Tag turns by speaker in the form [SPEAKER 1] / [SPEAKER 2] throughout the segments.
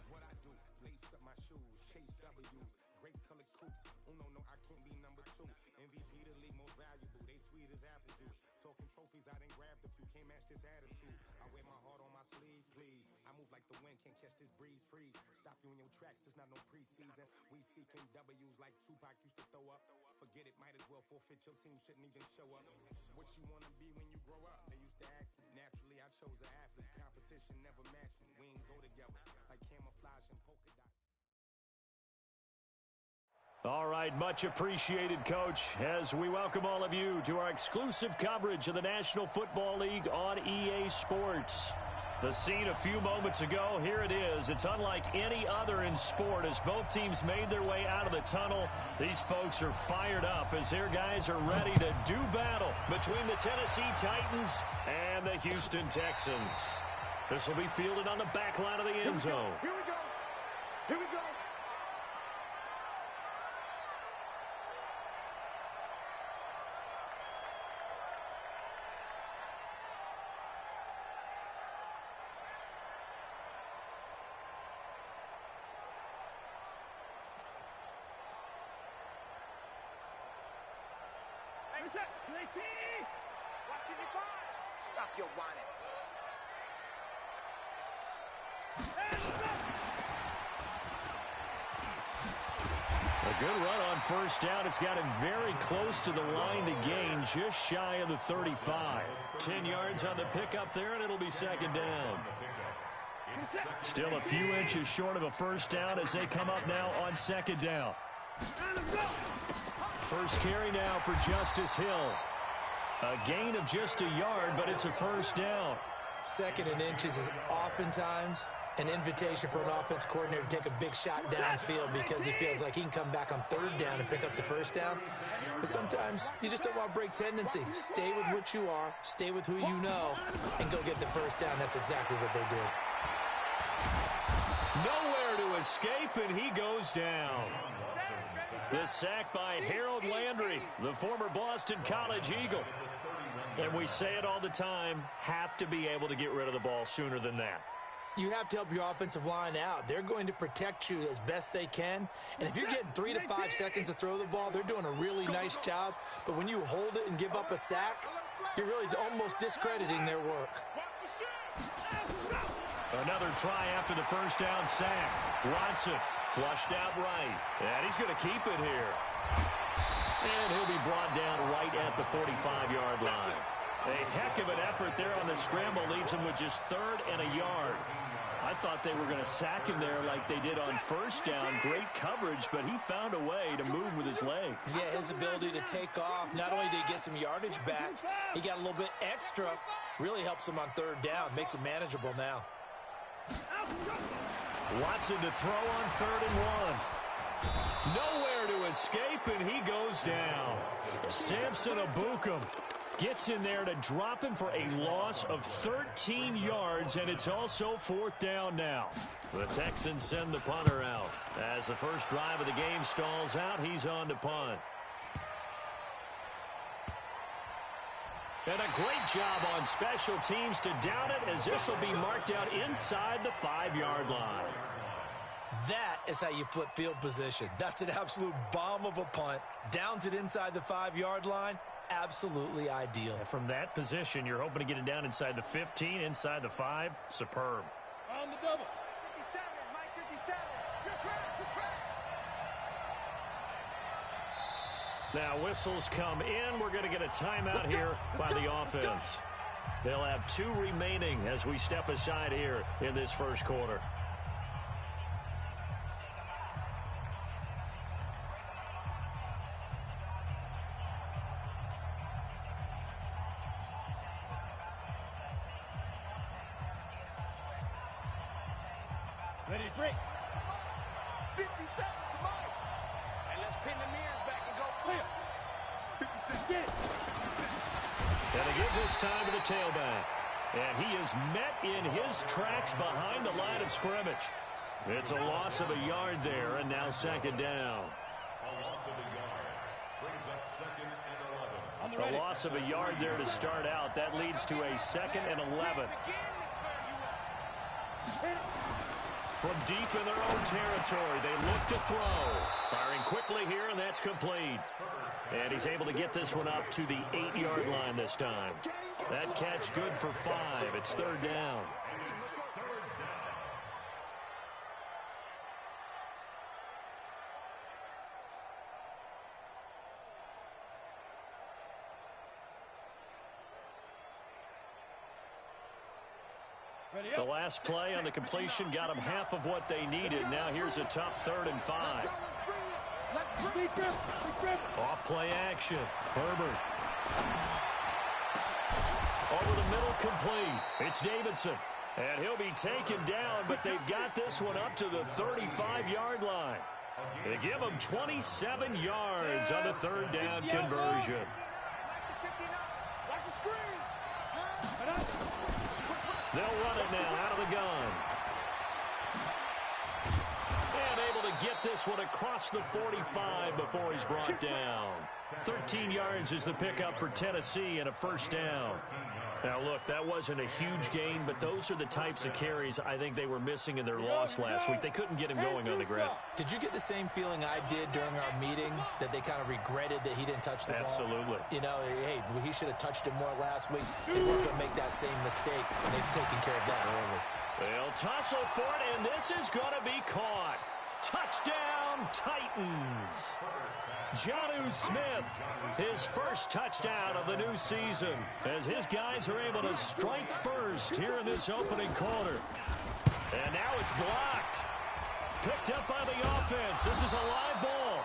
[SPEAKER 1] What I do, lace up my shoes, chase W's, great colored coops. Oh no, I can't be number 2. MVP the league most valuable, they sweet as apple juice. Talking trophies, I done grabbed a few, can't match this attitude. I wear my heart on my sleeve, please. I move like the wind, can't catch this breeze, freeze. Stop you in your tracks, there's not no preseason. We seeking W's like Tupac used to throw up. Forget it, might as well forfeit, your team shouldn't even show up. What you wanna be when you grow up? They used to ask me. Naturally, I chose an athlete. Competition never matched me. We ain't go together like camouflage and polka dots.
[SPEAKER 2] All right, much appreciated, Coach, as we welcome all of you to our exclusive coverage of the National Football League on EA Sports. The scene a few moments ago, here it is. It's unlike any other in sport as both teams made their way out of the tunnel. These folks are fired up as their guys are ready to do battle between the Tennessee Titans and the Houston Texans. This will be fielded on the back line of the end zone.
[SPEAKER 1] Here we go. Here we go.
[SPEAKER 3] Stop your whining.
[SPEAKER 2] A good run on first down. It's got him very close to the line to gain, just shy of the 35. 10 yards on the pickup there, and it'll be second down. Still a few inches short of a first down as they come up now on second down. First carry now for Justice Hill. A gain of just a yard, but it's a first down.
[SPEAKER 4] Second and inches is oftentimes an invitation for an offense coordinator to take a big shot downfield because he feels like he can come back on third down and pick up the first down. But sometimes you just don't want to break tendency. Stay with what you are, stay with who you know, and go get the first down. That's exactly what they did.
[SPEAKER 2] Nowhere to escape, and he goes down. The sack by Harold Landry, the former Boston College Eagle. And we say it all the time, have to be able to get rid of the ball sooner than that.
[SPEAKER 4] You have to help your offensive line out. They're going to protect you as best they can. And if you're getting 3 to 5 seconds to throw the ball, they're doing a really nice job. But when you hold it and give up a sack, you're really almost discrediting their work.
[SPEAKER 2] Another try after the first down sack. Watson flushed out right. And he's going to keep it here. And he'll be brought down right at the 45-yard line. A heck of an effort there on the scramble leaves him with just third and a yard. I thought they were going to sack him there like they did on first down. Great coverage, but he found a way to move with his legs.
[SPEAKER 4] Yeah, his ability to take off, not only did he get some yardage back, he got a little bit extra. Really helps him on third down, makes it manageable now.
[SPEAKER 2] Watson to throw on 3rd and 1. Nowhere to escape, and he goes down. Samson Abukum gets in there to drop him for a loss of 13 yards, and it's also 4th down now. The Texans send the punter out. As the first drive of the game stalls out, he's on to punt. And a great job on special teams to down it, as this will be marked out inside the 5-yard line.
[SPEAKER 4] That is how you flip field position. That's an absolute bomb of a punt. Downs it inside the 5-yard line. Absolutely ideal.
[SPEAKER 2] From that position, you're hoping to get it down inside the 15, inside the 5. Superb.
[SPEAKER 5] On the double. 57, Mike 57. Good track, good track.
[SPEAKER 2] Now whistles come in. We're going to get a timeout here by the offense. They'll have 2 remaining as we step aside here in this first quarter.
[SPEAKER 5] Ready to break. 50 seconds to Mike. And let's pin the mirrors back and go clear. 50 seconds. Get it. 50 seconds.
[SPEAKER 2] And they give this time to the tailback. And he is met in his tracks behind the line of scrimmage. It's a loss of a yard there, and now second down.
[SPEAKER 6] A loss of a yard brings up 2nd and 11.
[SPEAKER 2] A loss of a yard there to start out. That leads to a 2nd and 11. From deep in their own territory, they look to throw. Firing quickly here, and that's complete. And he's able to get this one up to the 8-yard line this time. That catch good for 5. It's third down. The last play on the completion got them half of what they needed. Now here's a tough 3rd and 5. Off play action. Herbert. Over the middle, complete. It's Davidson. And he'll be taken down, but they've got this one up to the 35-yard line. They give him 27 yards on the 3rd down conversion. They'll run it now out of the gun. And able to get this one across the 45 before he's brought down. 13 yards is the pickup for Tennessee and a first down. Now, look, that wasn't a huge gain, but those are the types of carries I think they were missing in their loss last week. They couldn't get him going on the ground.
[SPEAKER 4] Did you get the same feeling I did during our meetings, that they kind of regretted that he didn't touch the ball?
[SPEAKER 2] Absolutely.
[SPEAKER 4] You know, hey, he should have touched it more last week. They weren't going to make that same mistake, and they've taken care of that early.
[SPEAKER 2] They'll tussle for it, and this is going to be caught. Touchdown, Titans. Jonnu Smith, his first touchdown of the new season, as his guys are able to strike first here in this opening quarter. And now it's blocked. Picked up by the offense. This is a live ball.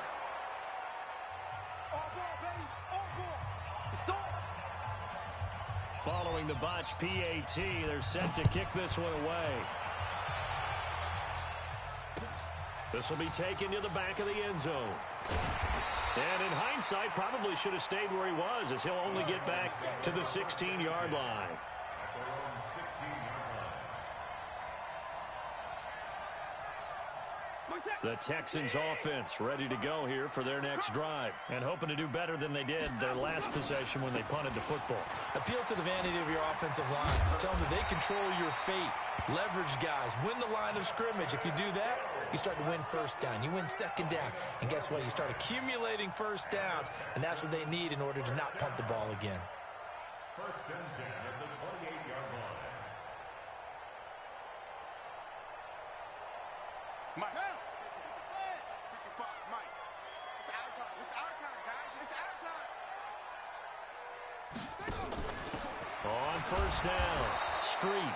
[SPEAKER 2] Following the botch PAT, they're set to kick this one away. This will be taken to the back of the end zone. And in hindsight, probably should have stayed where he was, as he'll only get back to the 16-yard line. The Texans offense ready to go here for their next drive, and hoping to do better than they did their last possession when they punted the football.
[SPEAKER 4] Appeal to the vanity of your offensive line. Tell them that they control your fate. Leverage guys. Win the line of scrimmage. If you do that, you start to win first down. You win second down. And guess what? You start accumulating first downs, and that's what they need in order to not punt the ball again.
[SPEAKER 6] First and 10 at the 28-yard line.
[SPEAKER 3] Mike. Mike. It's our time. It's our time, guys. It's our time.
[SPEAKER 2] On first down, Street.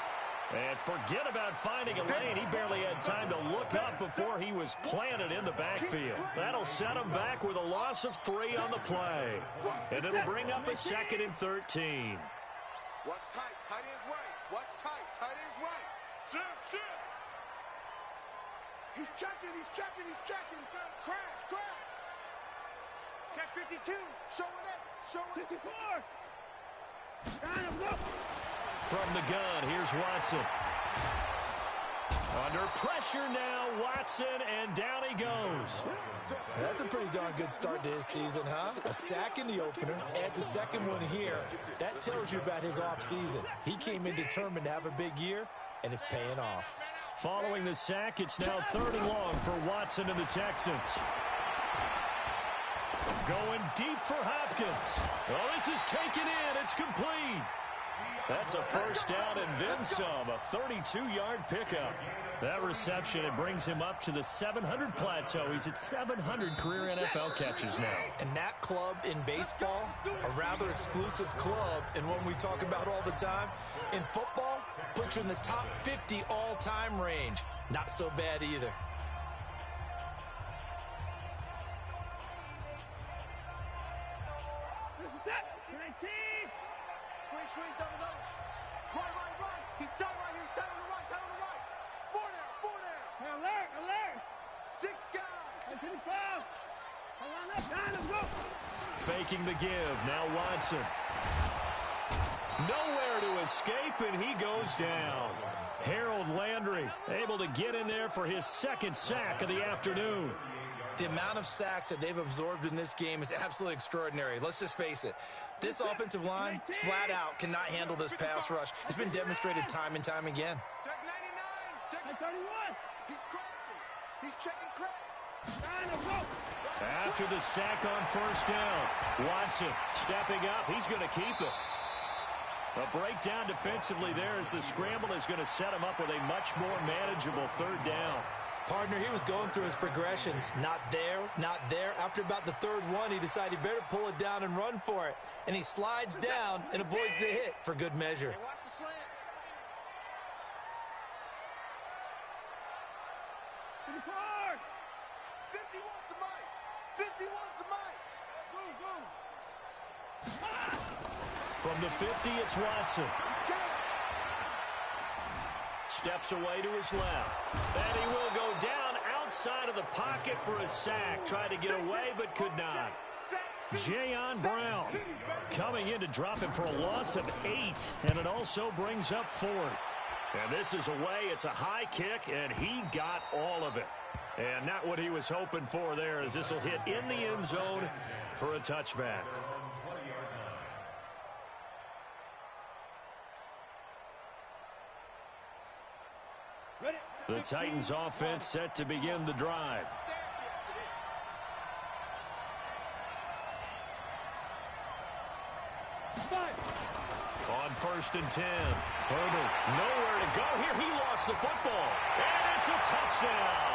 [SPEAKER 2] And forget about finding a lane. He barely had time to look up before he was planted in the backfield. That'll set him back with a loss of 3 on the play. And it'll bring up a 2nd and 13.
[SPEAKER 3] What's tight? Tight is right. What's tight? Tight is right. Shit. He's checking. He's checking. Crash. Check 52. Showing it. 54. Got him, look.
[SPEAKER 2] From the gun, here's Watson. Under pressure now, Watson, and down he goes.
[SPEAKER 4] That's a pretty darn good start to his season, huh? A sack in the opener, adds a second one here. That tells you about his offseason. He came in determined to have a big year, and it's paying off.
[SPEAKER 2] Following the sack, it's now 3rd and long for Watson and the Texans. Going deep for Hopkins. Oh, this is taken in. It's complete. That's a first down and then some, a 32-yard pickup. That reception, it brings him up to the 700 plateau. He's at 700 career NFL catches now.
[SPEAKER 4] And that club in baseball, a rather exclusive club, and one we talk about all the time. In football, puts you in the top 50 all-time range. Not so bad either.
[SPEAKER 5] This is it. 19.
[SPEAKER 3] Squeeze down the middle. Right. He's tight right here. He's tight on the right. 4 down.
[SPEAKER 5] Alert.
[SPEAKER 3] 6 guys.
[SPEAKER 5] 25. Line up. Got him, go.
[SPEAKER 2] Faking the give. Now Watson. Nowhere to escape, and he goes down. Harold Landry able to get in there for his 2nd sack of the afternoon.
[SPEAKER 4] The amount of sacks that they've absorbed in this game is absolutely extraordinary. Let's just face it. This offensive line, flat out, cannot handle this pass rush. It's been demonstrated time and time again.
[SPEAKER 3] Check 99. Checking 31. He's crashing. He's checking crash.
[SPEAKER 2] After the sack on first down, Watson stepping up. He's going to keep it. A breakdown defensively there as the scramble is going to set him up with a much more manageable third down.
[SPEAKER 4] Partner, he was going through his progressions. Not there, not there. After about the third one, he decided he better pull it down and run for it. And he slides down and avoids the hit for good measure.
[SPEAKER 3] Hey, watch the slant. To the park. 51's the mic. 51's the mic. Go.
[SPEAKER 2] From the 50, it's Watson. Steps away to his left. And he will go down outside of the pocket for a sack. Tried to get away, but could not. Jayon Brown coming in to drop him for a loss of 8. And it also brings up 4th. And this is away. It's a high kick, and he got all of it. And not what he was hoping for there, as this will hit in the end zone for a touchback. The Titans offense set to begin the drive. On 1st and 10. Herbert nowhere to go here. He lost the football. And it's a touchdown.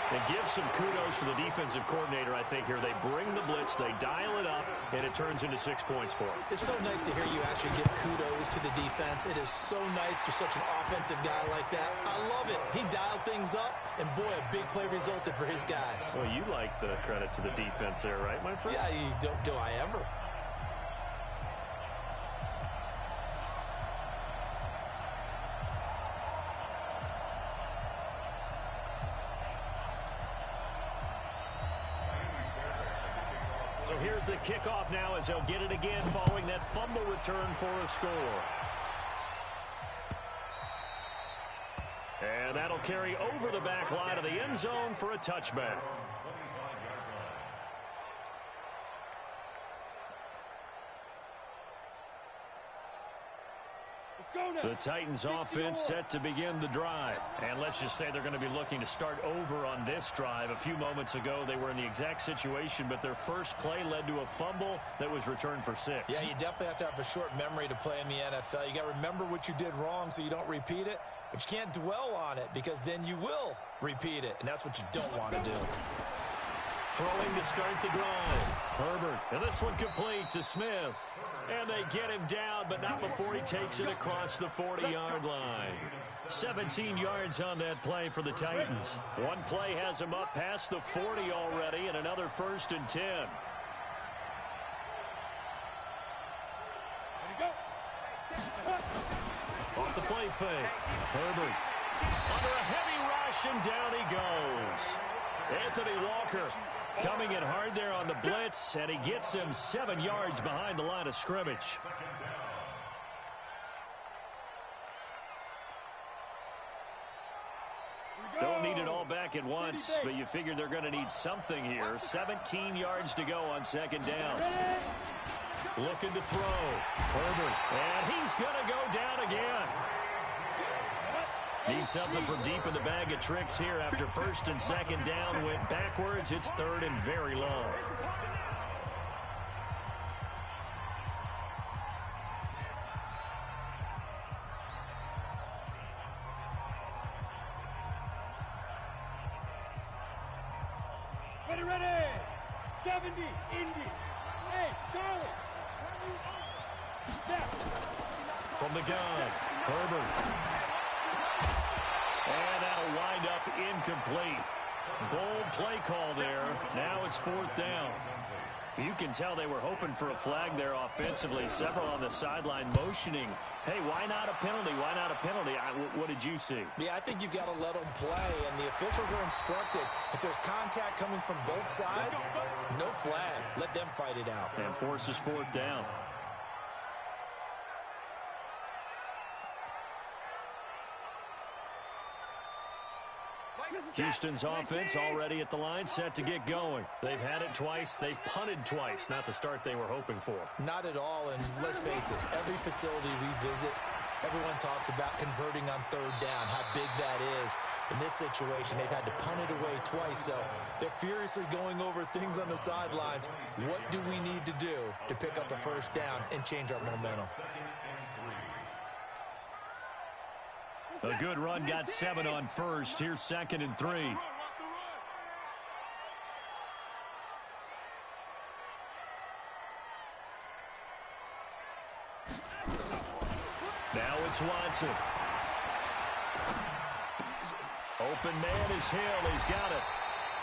[SPEAKER 2] It gives some kudos to the defensive coordinator, I think, here. They bring the blitz, they dial it up, and it turns into 6 points for him.
[SPEAKER 4] It's so nice to hear you actually give kudos to the defense. It is so nice you're such an offensive guy like that. I love it. He dialed things up, and boy, a big play resulted for his guys.
[SPEAKER 2] Well, you like the credit to the defense there, right, my friend?
[SPEAKER 4] Yeah, do I ever?
[SPEAKER 2] So here's the kickoff now as they'll get it again following that fumble return for a score. And that'll carry over the back line of the end zone for a touchback. The Titans offense set to begin the drive. And let's just say they're going to be looking to start over on this drive. A few moments ago, they were in the exact situation, but their first play led to a fumble that was returned for 6.
[SPEAKER 4] Yeah, you definitely have to have a short memory to play in the NFL. You got to remember what you did wrong so you don't repeat it, but you can't dwell on it because then you will repeat it, and that's what you don't want to do.
[SPEAKER 2] Throwing to start the drive. Herbert, and this one complete to Smith. And they get him down, but not before he takes it across the 40-yard line. 17 yards on that play for the Titans. One play has him up past the 40 already, and another 1st and 10. Off the play fake. Herbert under a heavy rush, and down he goes. Anthony Walker coming in hard there on the blitz, and he gets him 7 yards behind the line of scrimmage. Don't need it all back at once, but you figure they're going to need something here. 17 yards to go on 2nd down. Looking to throw. Herbert, and he's going to go down again. Need something from deep in the bag of tricks here after 1st and 2nd down went backwards. It's 3rd and very long.
[SPEAKER 5] Ready. 70, Indy. Hey, Charlie.
[SPEAKER 2] From the gun, Herbert. And that'll wind up incomplete. Bold play call there. Now it's 4th down. You can tell they were hoping for a flag there offensively. Several on the sideline motioning. Hey, why not a penalty? Why not a penalty? What did you see?
[SPEAKER 4] Yeah, I think you've got to let them play, and the officials are instructed. If there's contact coming from both sides, no flag. Let them fight it out.
[SPEAKER 2] And forces 4th down. Houston's offense already at the line, set to get going. They've had it twice. They've punted twice. Not the start they were hoping for.
[SPEAKER 4] Not at all, and let's face it, every facility we visit, Everyone talks about converting on third down, how big that is. In this situation, they've had to punt it away twice, so they're furiously going over things on the sidelines. What do we need to do to pick up a first down and change our momentum?
[SPEAKER 2] A good run got 7 on first. Here's 2nd and 3. Now it's Watson. Open man is Hill. He's got it.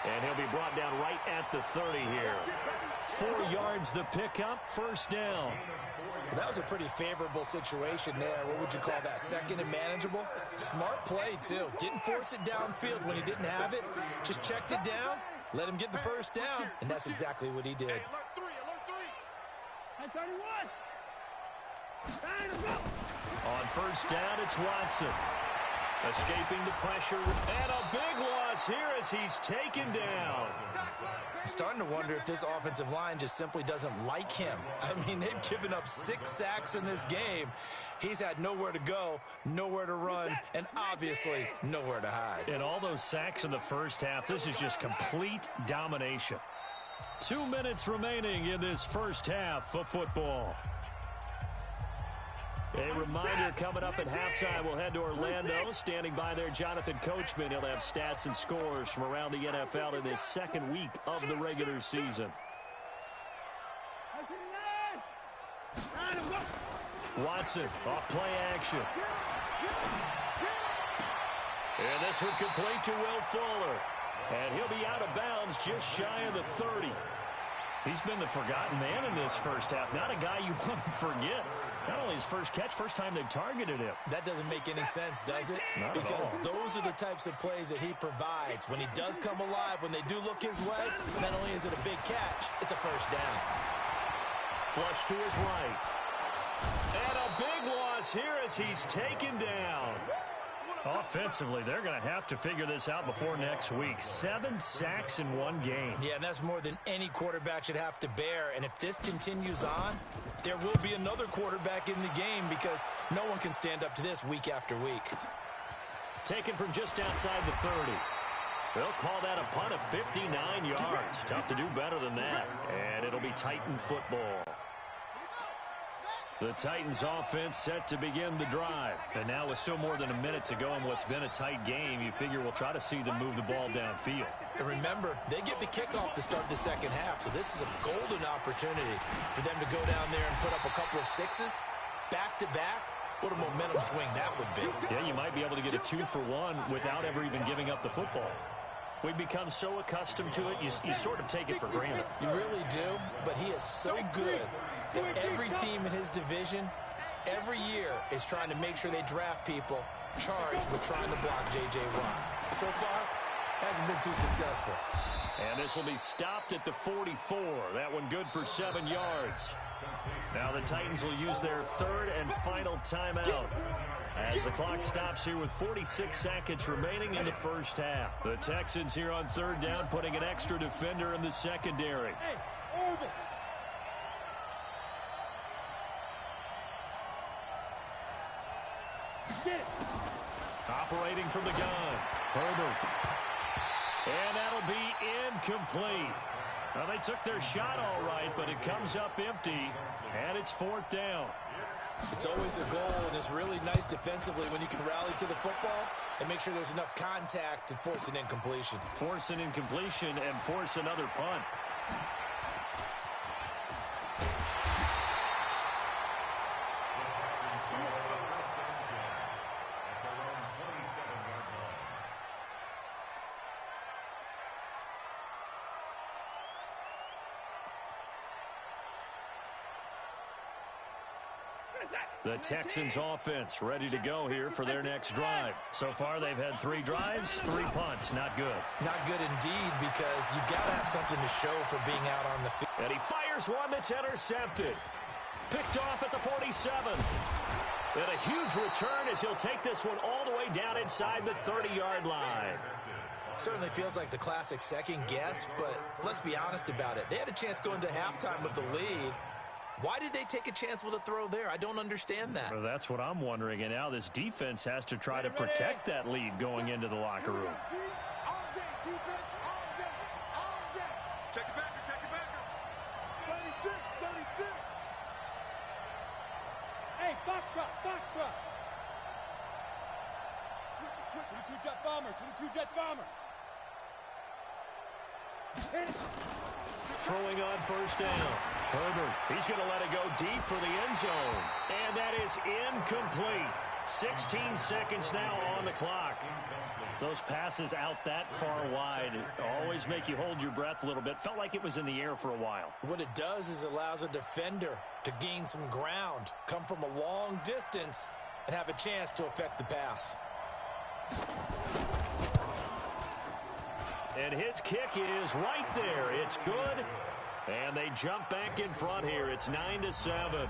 [SPEAKER 2] And he'll be brought down right at the 30 here. 4 yards the pickup, first down.
[SPEAKER 4] Well, that was a pretty favorable situation there. What would you call that? 2nd and manageable? Smart play, too. Didn't force it downfield when he didn't have it. Just checked it down, let him get the first down, and that's exactly what he did.
[SPEAKER 3] Hey, alert 3, alert 3. Hey, 31.
[SPEAKER 2] On first down, it's Watson. Escaping the pressure, and a big loss here as he's taken down.
[SPEAKER 4] I'm starting to wonder if this offensive line just simply doesn't like him. I mean, they've given up 6 sacks in this game. He's had nowhere to go, nowhere to run, and obviously nowhere to hide.
[SPEAKER 2] And all those sacks in the first half, this is just complete domination. 2 minutes remaining in this first half of football. A reminder, coming up at halftime, we'll head to Orlando. Standing by there, Jonathan Coachman. He'll have stats and scores from around the NFL in this 2nd week of the regular season. Watson, off play action. And this one complete to Will Fuller. And he'll be out of bounds just shy of the 30. He's been the forgotten man in this first half. Not a guy you want to forget. Not only his first catch, first time they've targeted him.
[SPEAKER 4] That doesn't make any sense, does it?
[SPEAKER 2] Not
[SPEAKER 4] because
[SPEAKER 2] at all.
[SPEAKER 4] Those are the types of plays that he provides. When he does come alive, when they do look his way, not only is it a big catch, it's a first down.
[SPEAKER 2] Flush to his right. And a big loss here as he's taken down. Offensively, they're going to have to figure this out before next week. 7 sacks in 1 game.
[SPEAKER 4] Yeah, and that's more than any quarterback should have to bear. And if this continues on, there will be another quarterback in the game because no one can stand up to this week after week.
[SPEAKER 2] Taken from just outside the 30. They'll call that a punt of 59 yards. Tough to do better than that. And it'll be Titan football. The Titans offense set to begin the drive. And now with still more than a minute to go in what's been a tight game, you figure we'll try to see them move the ball downfield.
[SPEAKER 4] And remember, they get the kickoff to start the second half, so this is a golden opportunity for them to go down there and put up a couple of 6s back-to-back. What a momentum swing that would be.
[SPEAKER 2] Yeah, you might be able to get a 2-for-1 without ever even giving up the football. We've become so accustomed to it, you sort of take it for granted.
[SPEAKER 4] You really do, but he is so good that every team in his division, every year, is trying to make sure they draft people charged with trying to block J.J. Watt. So far, hasn't been too successful.
[SPEAKER 2] And this will be stopped at the 44. That one good for 7 yards. Now the Titans will use their 3rd and final timeout as the clock stops here with 46 seconds remaining in the first half. The Texans here on 3rd down, putting an extra defender in the secondary. Operating from the gun, Herbert. And that'll be incomplete. Well, they took their shot all right, but it comes up empty, and it's 4th down.
[SPEAKER 4] It's always a goal, and it's really nice defensively when you can rally to the football and make sure there's enough contact to force an incompletion.
[SPEAKER 2] Force an incompletion and force another punt. The Texans offense ready to go here for their next drive. So far, they've had 3 drives, 3 punts. Not good.
[SPEAKER 4] Not good indeed, because you've got to have something to show for being out on the field.
[SPEAKER 2] And he fires one that's intercepted. Picked off at the 47. And a huge return as he'll take this one all the way down inside the 30-yard line.
[SPEAKER 4] Certainly feels like the classic second guess, but let's be honest about it. They had a chance going to halftime with the lead. Why did they take a chance with a throw there? I don't understand that.
[SPEAKER 2] Well, that's what I'm wondering. And now this defense has to try to protect that lead going into the locker room.
[SPEAKER 3] All day, defense, all day, all day. Check it back, check it back. 36, 36.
[SPEAKER 5] Hey, box truck, box truck. Switch, 22 jet bomber, 22 jet bomber.
[SPEAKER 2] Throwing on first down. Herbert, he's going to let it go deep for the end zone. And that is incomplete. 16 seconds now on the clock. Those passes out that far wide always make you hold your breath a little bit. Felt like it was in the air for a while.
[SPEAKER 4] What it does is allows a defender to gain some ground, come from a long distance, and have a chance to affect the pass.
[SPEAKER 2] And his kick is right there. It's good. And they jump back in front here. It's 9-7.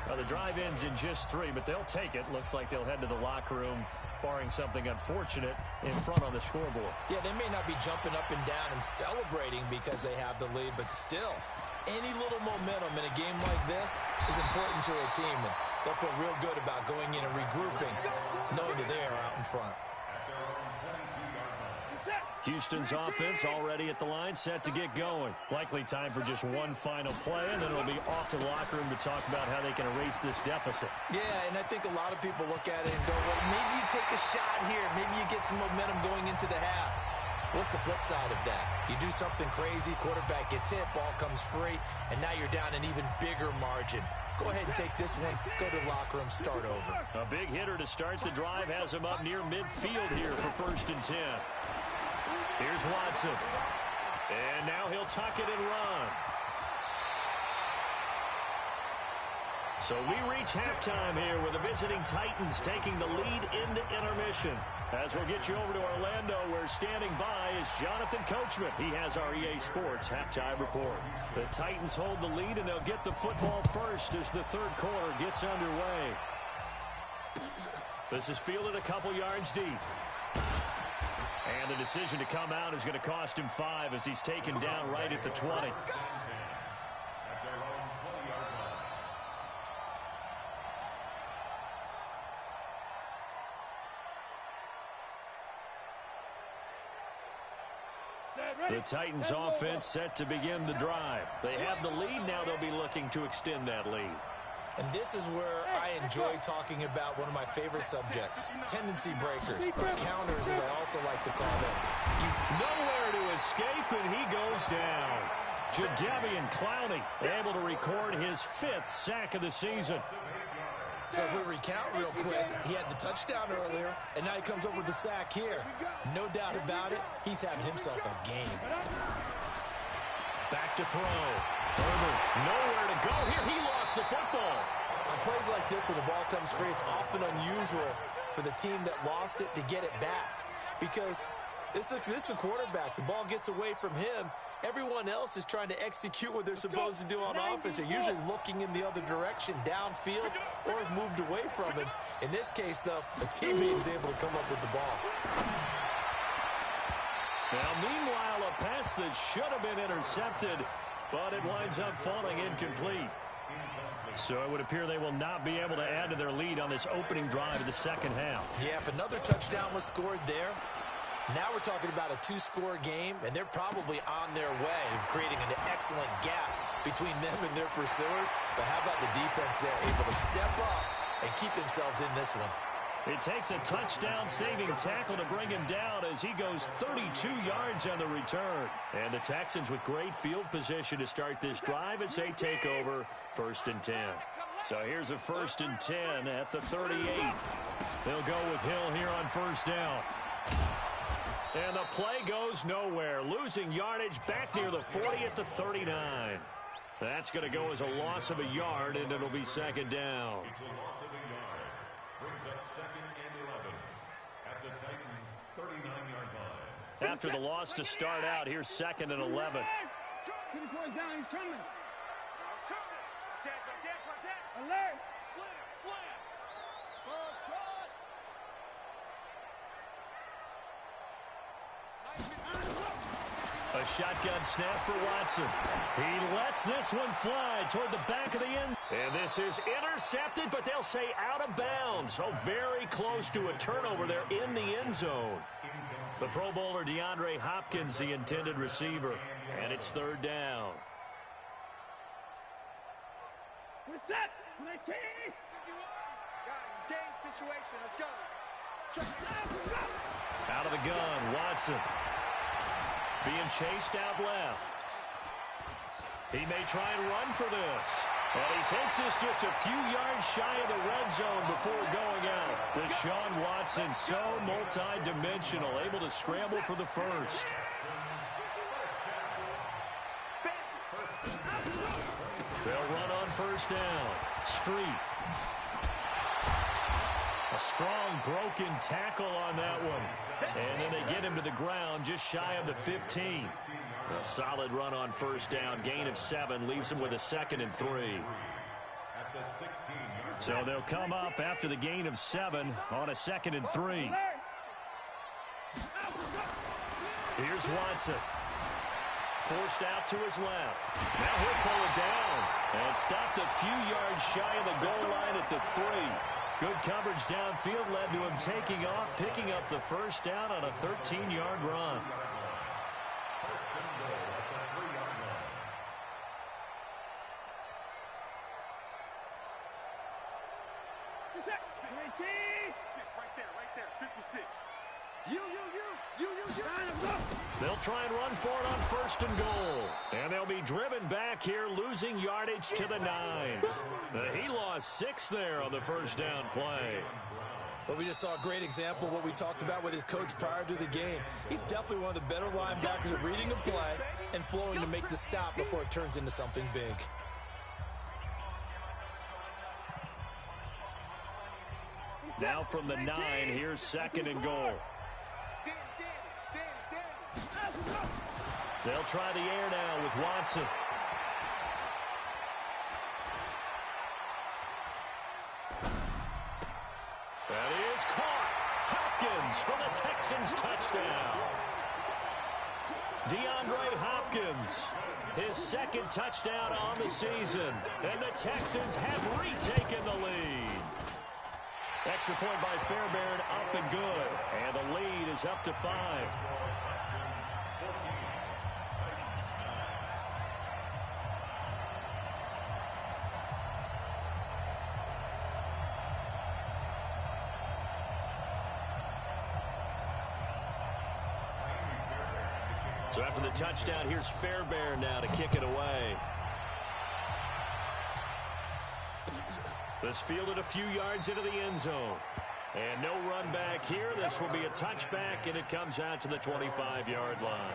[SPEAKER 2] Well, the drive ends in just 3, but they'll take it. Looks like they'll head to the locker room, barring something unfortunate, in front on the scoreboard.
[SPEAKER 4] Yeah, they may not be jumping up and down and celebrating because they have the lead, but still, any little momentum in a game like this is important to a team, and they'll feel real good about going in and regrouping, knowing that they are out in front.
[SPEAKER 2] Houston's offense already at the line, set to get going. Likely time for just one final play, and then it'll be off to the locker room to talk about how they can erase this deficit.
[SPEAKER 4] Yeah, and I think a lot of people look at it and go, well, maybe you take a shot here. Maybe you get some momentum going into the half. What's the flip side of that? You do something crazy, quarterback gets hit, ball comes free, and now you're down an even bigger margin. Go ahead and take this one, go to the locker room, start over.
[SPEAKER 2] A big hitter to start the drive has him up near midfield here for 1st and 10. Here's Watson. And now he'll tuck it and run. So we reach halftime here with the visiting Titans taking the lead into intermission. As we'll get you over to Orlando, where standing by is Jonathan Coachman. He has our EA Sports halftime report. The Titans hold the lead, and they'll get the football first as the third quarter gets underway. This is fielded a couple yards deep. And the decision to come out is going to cost him 5 as he's taken down right at the 20. The Titans offense set to begin the drive. They have the lead. Now they'll be looking to extend that lead.
[SPEAKER 4] And this is where I enjoy talking about one of my favorite subjects, tendency breakers, or counters as I also like to call them.
[SPEAKER 2] Nowhere to escape, and he goes down. Jadeveon Clowney able to record his 5th sack of the season.
[SPEAKER 4] So if we recount real quick, he had the touchdown earlier, and now he comes up with the sack here. No doubt about it, he's having himself a game.
[SPEAKER 2] Back to throw. Herbert, nowhere to go here. He lost the football.
[SPEAKER 4] On plays like this where the ball comes free, it's often unusual for the team that lost it to get it back. Because this is the quarterback. The ball gets away from him. Everyone else is trying to execute what they're supposed to do on offense. They're usually looking in the other direction, downfield, or have moved away from him. In this case, though, a teammate is able to come up with the ball.
[SPEAKER 2] Now, meanwhile, a pass that should have been intercepted, but it winds up falling incomplete. So it would appear they will not be able to add to their lead on this opening drive of the second half.
[SPEAKER 4] Yeah, if another touchdown was scored there, now we're talking about a 2-score game, and they're probably on their way, creating an excellent gap between them and their pursuers. But how about the defense there, able to step up and keep themselves in this one?
[SPEAKER 2] It takes a touchdown-saving tackle to bring him down as he goes 32 yards on the return. And the Texans with great field position to start this drive as they take over 1st and 10. So here's a 1st and 10 at the 38. They'll go with Hill here on 1st down. And the play goes nowhere. Losing yardage back near the 40 at the 39. That's going to go as a loss of a yard, and it'll be 2nd down.
[SPEAKER 6] It's a loss of a yard. Brings up 2nd and 11 at the Titans' 39-yard line.
[SPEAKER 2] After the loss to start out, here's 2nd and 11.
[SPEAKER 3] Get the point down, he's coming. Alert. Slam. Ball shot.
[SPEAKER 2] A shotgun snap for Watson. He lets this one fly toward the back of the end. And this is intercepted, but they'll say out of bounds. Oh, very close to a turnover there in the end zone. The Pro Bowler DeAndre Hopkins, the intended receiver. And it's third down.
[SPEAKER 5] We're set. 19. Guys, it's game situation. Let's go.
[SPEAKER 2] Out of the gun, Watson. Being chased out left. He may try and run for this. And he takes this just a few yards shy of the red zone before going out. Deshaun Watson, so multi-dimensional, able to scramble for the first. They'll run on first down. Street. A strong broken tackle on that one. And then they get him to the ground just shy of the 15. A solid run on first down. Gain of 7 leaves him with a 2nd and 3. So they'll come up after the gain of 7 on a 2nd and 3. Here's Watson. Forced out to his left. Now he'll pull it down. And stopped a few yards shy of the goal line at the 3. Good coverage downfield led to him taking off, picking up the first down on a 13-yard run.
[SPEAKER 6] First and goal at the 3-yard line.
[SPEAKER 3] Right there. 56. You.
[SPEAKER 2] They'll try and run for it on first and goal. And they'll be driven back here, losing yardage to the 9. He lost 6 there on the first down play.
[SPEAKER 4] Well, we just saw a great example of what we talked about with his coach prior to the game. He's definitely one of the better linebackers at reading a play and flowing to make the stop before it turns into something big.
[SPEAKER 2] Now from the 9, here's 2nd and goal. They'll try the air now with Watson. That is caught. Hopkins for the Texans touchdown. DeAndre Hopkins, his 2nd touchdown on the season. And the Texans have retaken the lead. Extra point by Fairbairn, up and good. And the lead is up to 5. So after the touchdown, here's Fairbairn now to kick it away. This fielded a few yards into the end zone. And no run back here. This will be a touchback, and it comes out to the 25-yard line.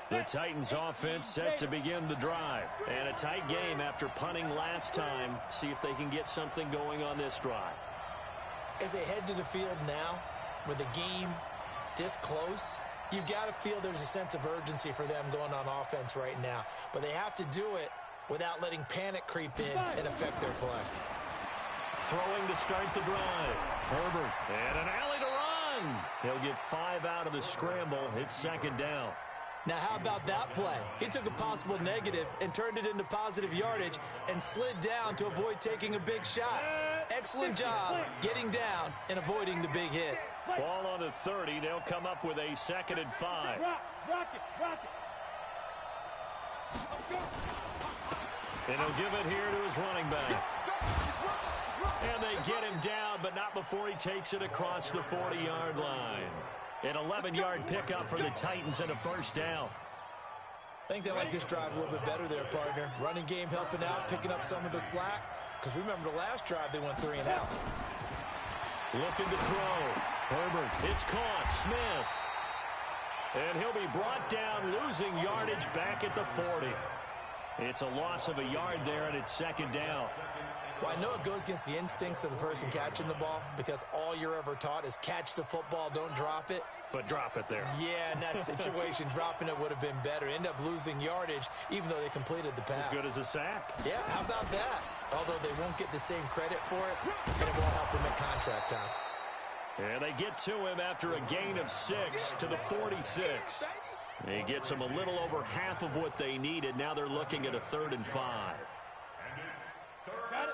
[SPEAKER 2] The Titans offense set to begin the drive. And a tight game after punting last time. See if they can get something going on this drive.
[SPEAKER 4] As they head to the field now, with the game this close, you've got to feel there's a sense of urgency for them going on offense right now. But they have to do it without letting panic creep in and affect their play.
[SPEAKER 2] Throwing to start the drive. Herbert. And an alley to run. He'll get 5 out of the scramble. It's 2nd down.
[SPEAKER 4] Now, how about that play? He took a possible negative and turned it into positive yardage and slid down to avoid taking a big shot. Excellent job getting down and avoiding the big hit.
[SPEAKER 2] Ball on the 30. They'll come up with a 2nd and 5.
[SPEAKER 5] Rock it.
[SPEAKER 2] And he'll give it here to his running back. And they get him down, but not before he takes it across the 40-yard line. An 11-yard pickup for the Titans and a first down.
[SPEAKER 4] I think they like this drive a little bit better there, partner. Running game helping out, picking up some of the slack. Because remember the last drive, they went 3 and out.
[SPEAKER 2] Looking to throw. Herbert, it's caught. Smith. And he'll be brought down, losing yardage back at the 40. It's a loss of a yard there, and it's second down.
[SPEAKER 4] Well, I know it goes against the instincts of the person catching the ball because all you're ever taught is catch the football, don't drop it.
[SPEAKER 2] But drop it there.
[SPEAKER 4] Yeah, in that situation, dropping it would have been better. End up losing yardage, even though they completed the pass.
[SPEAKER 2] As good as a sack.
[SPEAKER 4] Yeah, how about that? Although they won't get the same credit for it, and it won't help them at contract time.
[SPEAKER 2] And they get to him after a gain of 6 to the 46. He gets them a little over half of what they needed. Now they're looking at a 3rd and 5.
[SPEAKER 3] Got it.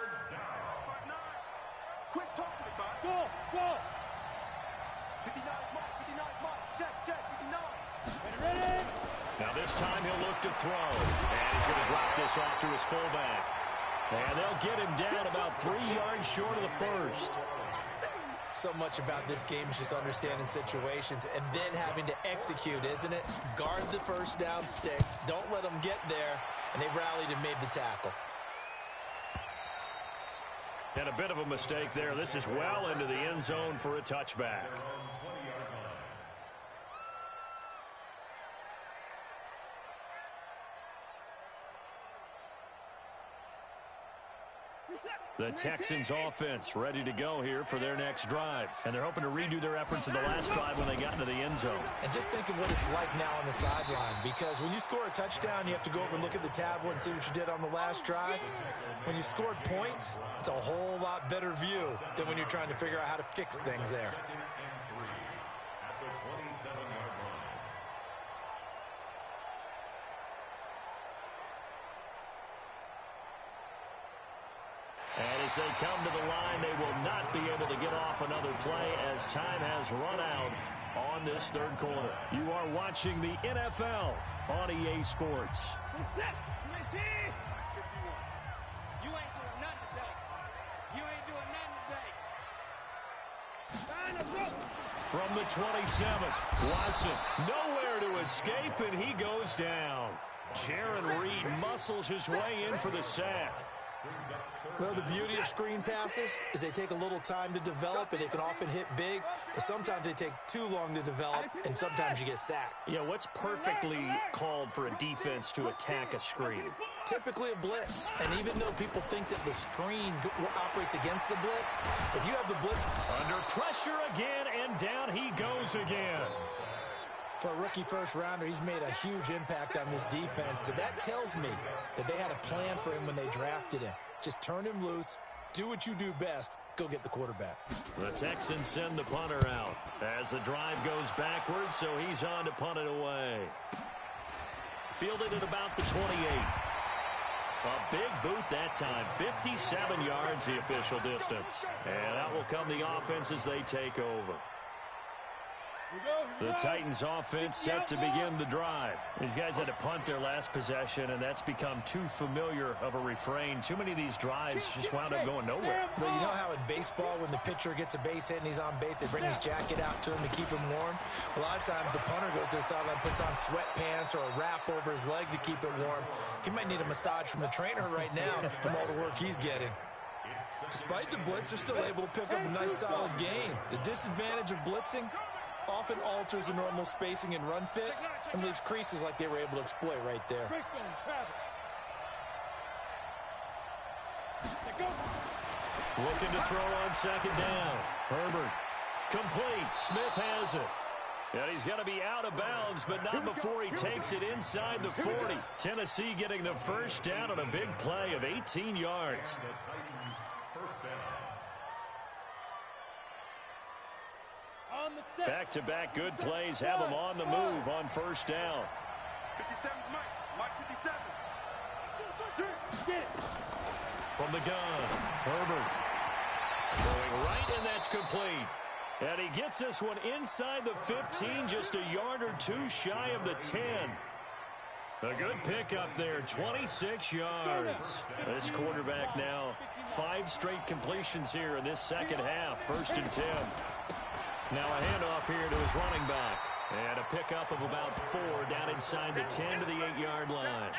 [SPEAKER 3] Quit talking about it. Go. 59 Mike. Check, 59. Ready.
[SPEAKER 2] Now this time he'll look to throw. And he's going to drop this off to his fullback. And they'll get him down about 3 yards short of the first.
[SPEAKER 4] So much about this game is just understanding situations and then having to execute, isn't it? Guard the first down sticks. Don't let them get there. And they rallied and made the tackle.
[SPEAKER 2] And a bit of a mistake there. This is well into the end zone for a touchback. The Texans offense ready to go here for their next drive. And they're hoping to redo their efforts in the last drive when they got into the end zone.
[SPEAKER 4] And just think of what it's like now on the sideline. Because when you score a touchdown, you have to go over and look at the tablet and see what you did on the last drive. When you scored points, it's a whole lot better view than when you're trying to figure out how to fix things there.
[SPEAKER 2] And as they come to the line, they will not be able to get off another play as time has run out on this third quarter. You are watching the NFL on EA Sports.
[SPEAKER 5] You ain't doing nothing today. You ain't doing nothing today.
[SPEAKER 2] From the 27, Watson nowhere to escape, and he goes down. Jaron Reed muscles his way in for the sack.
[SPEAKER 4] Well, the beauty of screen passes is they take a little time to develop, and they can often hit big, but sometimes they take too long to develop, and sometimes you get sacked.
[SPEAKER 2] Yeah, what's perfectly called for a defense to attack a screen?
[SPEAKER 4] Typically a blitz, and even though people think that the screen operates against the blitz, if you have the blitz
[SPEAKER 2] under pressure again, and down he goes again.
[SPEAKER 4] For a rookie first-rounder, he's made a huge impact on this defense, but that tells me that they had a plan for him when they drafted him. Just turn him loose, do what you do best, go get the quarterback.
[SPEAKER 2] The Texans send the punter out as the drive goes backwards, so he's on to punt it away. Fielded at about the 28. A big boot that time, 57 yards the official distance. And that will come the offense as they take over. The Titans offense set to begin the drive. These guys had to punt their last possession, and that's become too familiar of a refrain. Too many of these drives just wound up going nowhere.
[SPEAKER 4] But you know how in baseball, when the pitcher gets a base hit and he's on base, they bring his jacket out to him to keep him warm? A lot of times the punter goes to the sideline, puts on sweatpants or a wrap over his leg to keep it warm. He might need a massage from the trainer right now from all the work he's getting. Despite the blitz, they're still able to pick up a nice solid gain. The disadvantage of blitzing often alters the normal spacing and run fits and leaves creases like they were able to exploit right there.
[SPEAKER 2] Looking to throw on second down. Herbert complete. Smith has it. And he's going to be out of bounds, but not before he takes it inside the 40. Tennessee getting the first down on a big play of 18 yards. Back-to-back good plays have them on the move on first down.
[SPEAKER 3] 57 Mike 57.
[SPEAKER 2] From the gun, Herbert throwing right, and that's complete. And he gets this one inside the 15, just a yard or two shy of the 10. A good pickup there, 26 yards. This quarterback now 5 straight completions here in this second half, 1st and 10. Now a handoff here to his running back. And a pickup of about 4 down inside the 10 to the 8-yard line.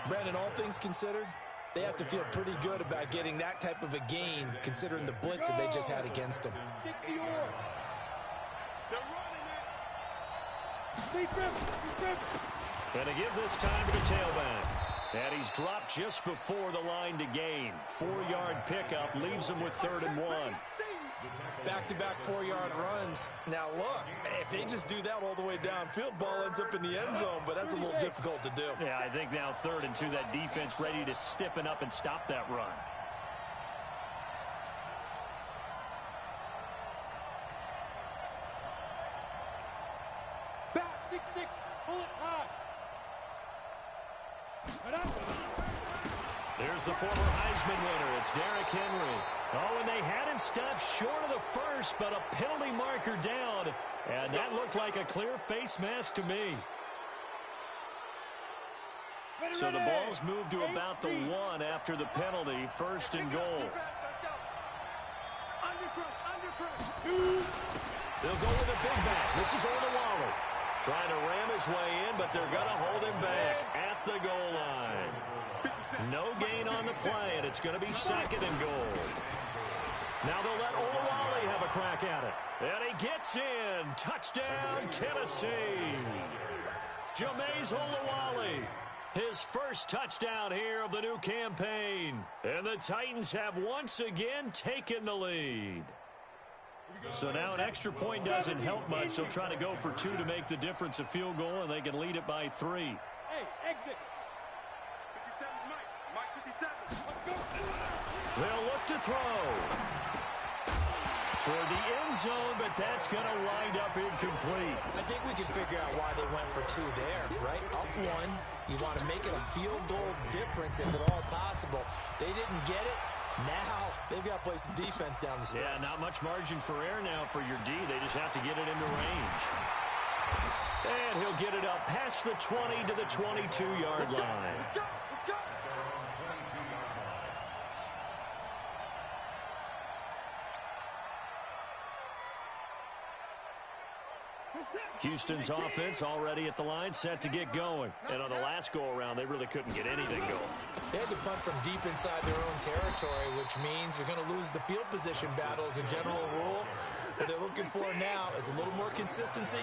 [SPEAKER 4] Brandon, all things considered, they have to feel pretty good about getting that type of a gain considering the blitz that they just had against them.
[SPEAKER 2] And to give this time to the tailback. And he's dropped just before the line to gain. 4-yard pickup leaves him with 3rd and 1.
[SPEAKER 4] Back-to-back 4-yard runs. Now, look, if they just do that all the way downfield, ball ends up in the end zone, but that's a little difficult to do.
[SPEAKER 2] Yeah, I think now 3rd and 2, that defense ready to stiffen up and stop that run.
[SPEAKER 5] Back 6-6, pull it high.
[SPEAKER 2] There's the former Heisman winner. It's Derrick Henry. Oh, and they had him stopped short of the first, but a penalty marker down. And that looked like a clear face mask to me. So the ball's moved to about the 1 after the penalty. 1st and goal. They'll go with a big back. This is Olawale. Trying to ram his way in, but they're going to hold him back at the goal line. No gain on the play, and it's going to be 2nd and goal. Now they'll let Olawale have a crack at it. And he gets in. Touchdown, Tennessee. Jameis Olawale. His first touchdown here of the new campaign. And the Titans have once again taken the lead. So now an extra point doesn't help much. They'll try to go for 2 to make the difference a field goal, and they can lead it by 3.
[SPEAKER 5] Hey, exit.
[SPEAKER 3] 57, Mike 57.
[SPEAKER 2] They'll look to throw. Toward the end zone, but that's going to wind up incomplete.
[SPEAKER 4] I think we can figure out why they went for 2 there, right? Up 1. You want to make it a field goal difference if at all possible. They didn't get it. Now they've got to play some defense down the stretch.
[SPEAKER 2] Yeah, not much margin for error now for your D. They just have to get it into range. And he'll get it up past the 20 to the 22-yard line.
[SPEAKER 3] Let's go.
[SPEAKER 2] Houston's offense already at the line, set to get going. And on the last go-around, they really couldn't get anything going.
[SPEAKER 4] They had to punt from deep inside their own territory, which means you're going to lose the field position battle as a general rule. What they're looking for now is a little more consistency,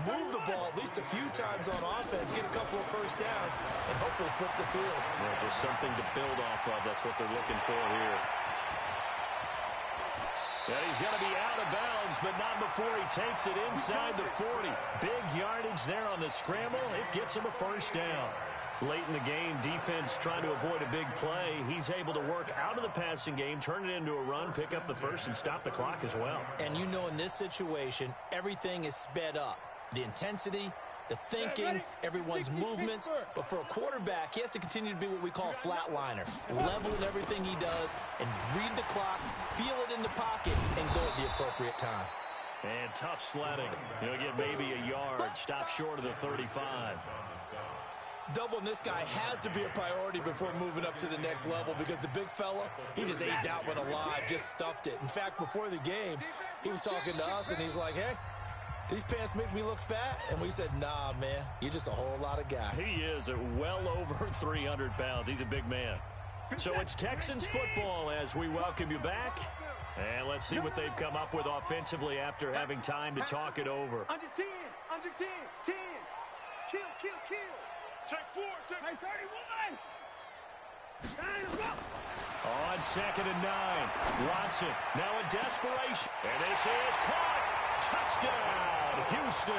[SPEAKER 4] move the ball at least a few times on offense, get a couple of first downs, and hopefully flip the field.
[SPEAKER 2] Yeah, just something to build off of. That's what they're looking for here. And he's going to be out of bounds, but not before he takes it inside the 40. Big yardage there on the scramble. It gets him a first down. Late in the game, defense trying to avoid a big play. He's able to work out of the passing game, turn it into a run, pick up the first, and stop the clock as well.
[SPEAKER 4] And you know in this situation, everything is sped up. The intensity, the thinking, everyone's movements. But for a quarterback, he has to continue to be what we call a flatliner. Level in everything he does and read the clock, feel it in the pocket, and go at the appropriate time.
[SPEAKER 2] And tough sledding. He'll get maybe a yard. Stop short of the 35.
[SPEAKER 4] Doubling this guy has to be a priority before moving up to the next level because the big fella, he just ate that one alive, just stuffed it. In fact, before the game, he was talking to us, and he's like, hey, these pants make me look fat? And we said, nah, man, you're just a whole lot of guy.
[SPEAKER 2] He is at well over 300 pounds. He's a big man. So it's Texans football as we welcome you back. And let's see what they've come up with offensively after having time to talk it over.
[SPEAKER 3] Under 10, 10. Kill.
[SPEAKER 5] Check 4, check.
[SPEAKER 3] Hey, 31.
[SPEAKER 2] On 2nd and 9. Watson now in desperation. And this is caught. Touchdown, Houston.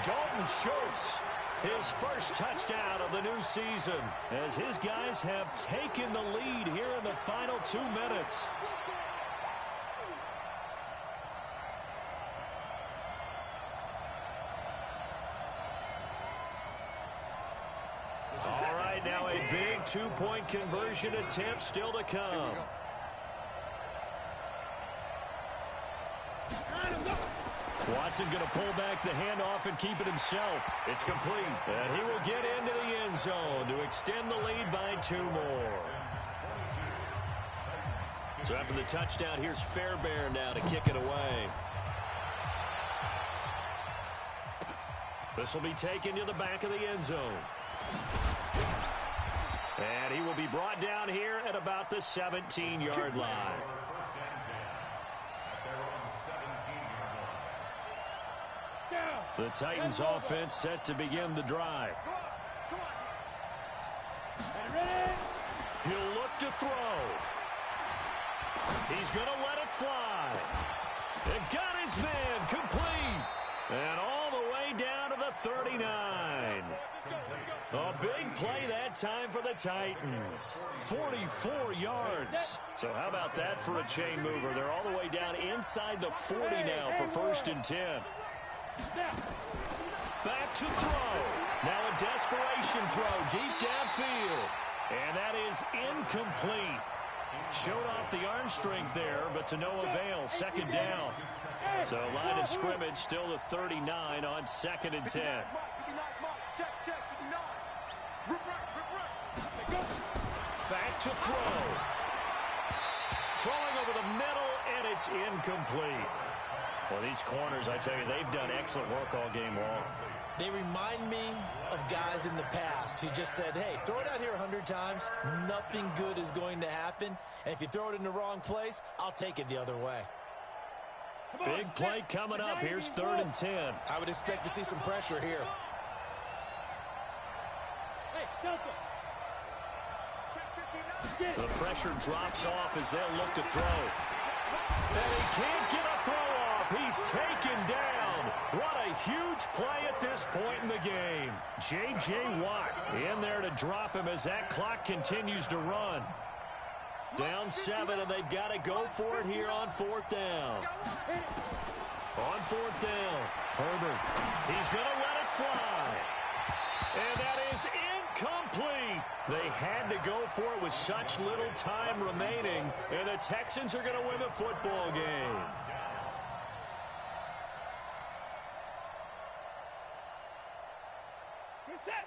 [SPEAKER 2] Dalton Schultz, his first touchdown of the new season, as his guys have taken the lead here in the final 2 minutes. All right, now a big 2-point conversion attempt still to come. Watson going to pull back the handoff and keep it himself. It's complete. And he will get into the end zone to extend the lead by 2 more. So after the touchdown, here's Fairbairn now to kick it away. This will be taken to the back of the end zone. And he will be brought down here at about the 17-yard line. The Titans offense set to begin the drive. He's going to let it fly. It got his man complete. And all the way down to the 39. A big play that time for the Titans. 44 yards. So how about that for a chain mover? They're all the way down inside the 40 now for 1st and 10. Back to throw. Now a desperation throw deep downfield. And that is incomplete. Showed off the arm strength there, but to no avail. 2nd down. So line of scrimmage still the 39 on 2nd and 10. Back to throw. Throwing over the middle, and it's incomplete. Well, these corners, I tell you, they've done excellent work all game long.
[SPEAKER 4] They remind me of guys in the past who just said, hey, throw it out here 100 times. Nothing good is going to happen. And if you throw it in the wrong place, I'll take it the other way.
[SPEAKER 2] Big play coming up. Here's 3rd and 10.
[SPEAKER 4] I would expect to see some pressure here.
[SPEAKER 2] The pressure drops off as they'll look to throw. And he can't get a throw off. He's taken down. What a huge play at this point in the game. J.J. Watt in there to drop him as that clock continues to run. Down 7, and they've got to go for it here on 4th down. On 4th down, Herbert. He's going to let it fly. And that is incomplete. They had to go for it with such little time remaining, and the Texans are going to win the football game.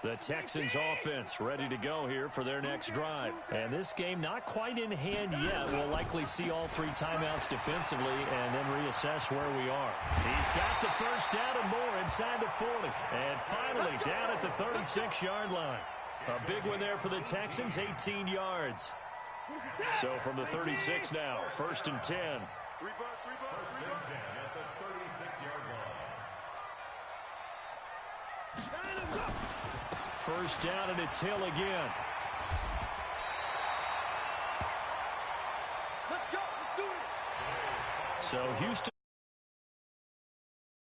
[SPEAKER 2] The Texans offense ready to go here for their next drive. And this game not quite in hand yet. We'll likely see all 3 timeouts defensively and then reassess where we are. He's got the 1st down and more inside the 40. And finally down at the 36-yard line. A big one there for the Texans, 18 yards. So from the 36 now, 1st and 10.
[SPEAKER 6] 1st and 10 at the 36-yard line.
[SPEAKER 2] 1st down, and it's Hill again.
[SPEAKER 3] Let's go. Let's do it.
[SPEAKER 2] So Houston.